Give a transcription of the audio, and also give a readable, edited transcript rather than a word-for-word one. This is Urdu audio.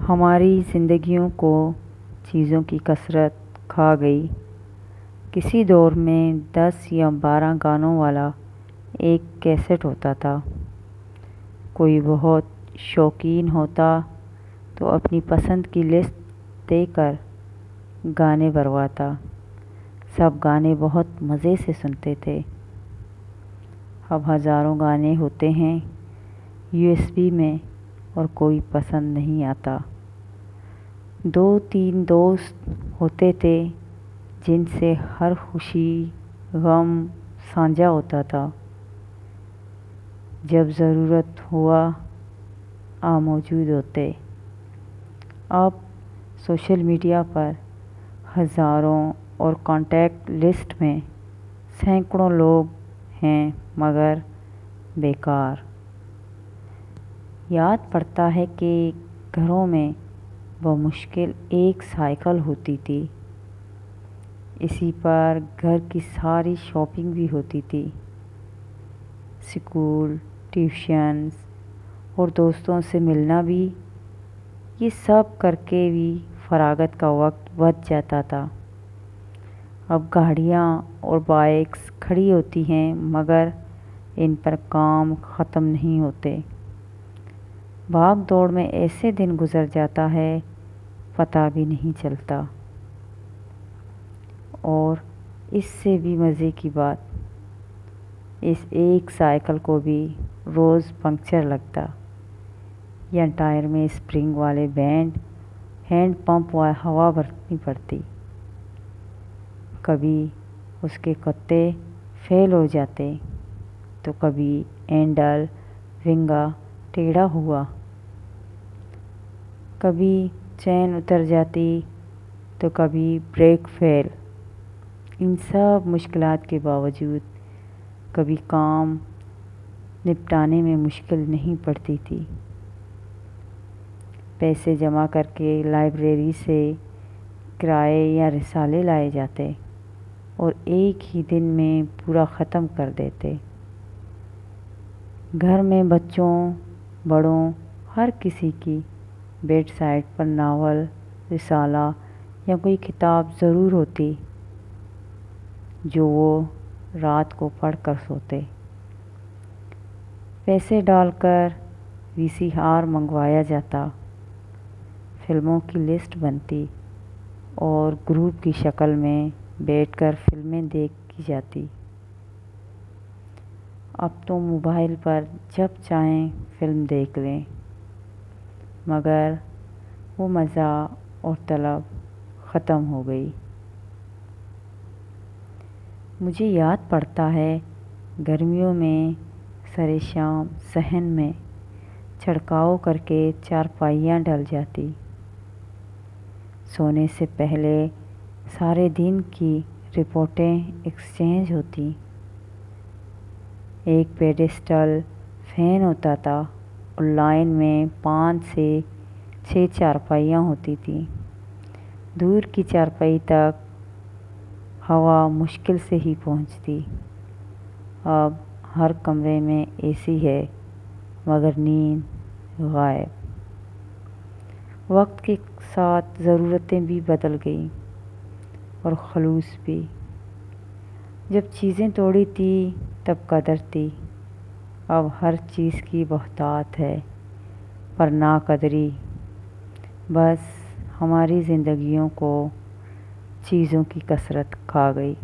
ہماری زندگیوں کو چیزوں کی کثرت کھا گئی۔ کسی دور میں 10 یا 12 گانوں والا ایک کیسٹ ہوتا تھا۔ کوئی بہت شوقین ہوتا تو اپنی پسند کی لسٹ دے کر گانے بھرواتا۔ سب گانے بہت مزے سے سنتے تھے۔ اب ہزاروں گانے ہوتے ہیں USB میں اور کوئی پسند نہیں آتا۔ 2-3 دوست ہوتے تھے جن سے ہر خوشی غم سانجھا ہوتا تھا۔ جب ضرورت ہوا موجود ہوتے۔ اب سوشل میڈیا پر ہزاروں اور کانٹیکٹ لسٹ میں سینکڑوں لوگ ہیں مگر بیکار۔ یاد پڑتا ہے کہ گھروں میں بمشکل ایک سائیکل ہوتی تھی۔ اسی پر گھر کی ساری شاپنگ بھی ہوتی تھی۔ اسکول، ٹیوشنز اور دوستوں سے ملنا بھی، یہ سب کر کے بھی فراغت کا وقت بچ جاتا تھا۔ اب گاڑیاں اور بائیکس کھڑی ہوتی ہیں مگر ان پر کام ختم نہیں ہوتے۔ بھاگ دوڑ میں ایسے دن گزر جاتا ہے پتہ بھی نہیں چلتا۔ اور اس سے بھی مزے کی بات، اس ایک سائیکل کو بھی روز پنکچر لگتا یا ٹائر میں اسپرنگ والے ہینڈ پمپ ہوا بھرنی پڑتی۔ کبھی اس کے کتے فیل ہو جاتے تو کبھی ہینڈل ونگا ٹیڑھا ہوا، کبھی چین اتر جاتی تو کبھی بریک فیل۔ ان سب مشکلات کے باوجود کبھی کام نپٹانے میں مشکل نہیں پڑتی تھی۔ پیسے جمع کر کے لائبریری سے کرائے یا رسالے لائے جاتے اور ایک ہی دن میں پورا ختم کر دیتے۔ گھر میں بچوں بڑوں ہر کسی کی بیڈ سائڈ پر ناول، رسالہ یا کوئی کتاب ضرور ہوتی جو وہ رات کو پڑھ کر سوتے۔ پیسے ڈال کر VCR منگوایا جاتا، فلموں کی لسٹ بنتی اور گروپ کی شکل میں بیٹھ کر فلمیں دیکھی جاتی۔ اب تو موبائل پر جب چاہیں فلم دیکھ لیں، مگر وہ مزہ اور طلب ختم ہو گئی۔ مجھے یاد پڑتا ہے گرمیوں میں سرِ شام صحن میں چھڑکاؤ کر کے چارپائیاں ڈل جاتی۔ سونے سے پہلے سارے دن کی رپورٹیں ایکسچینج ہوتی۔ ایک پیڈسٹل فین ہوتا تھا اور لائن میں 5 سے 6 چارپائیاں ہوتی تھیں۔ دور کی چارپائی تک ہوا مشکل سے ہی پہنچتی۔ اب ہر کمرے میں AC ہے مگر نیند غائب۔ وقت کے ساتھ ضرورتیں بھی بدل گئیں اور خلوص بھی۔ جب چیزیں توڑی تھیں تب قدر تھی، اب ہر چیز کی بہتات ہے پر ناقدری۔ بس ہماری زندگیوں کو چیزوں کی کثرت کھا گئی۔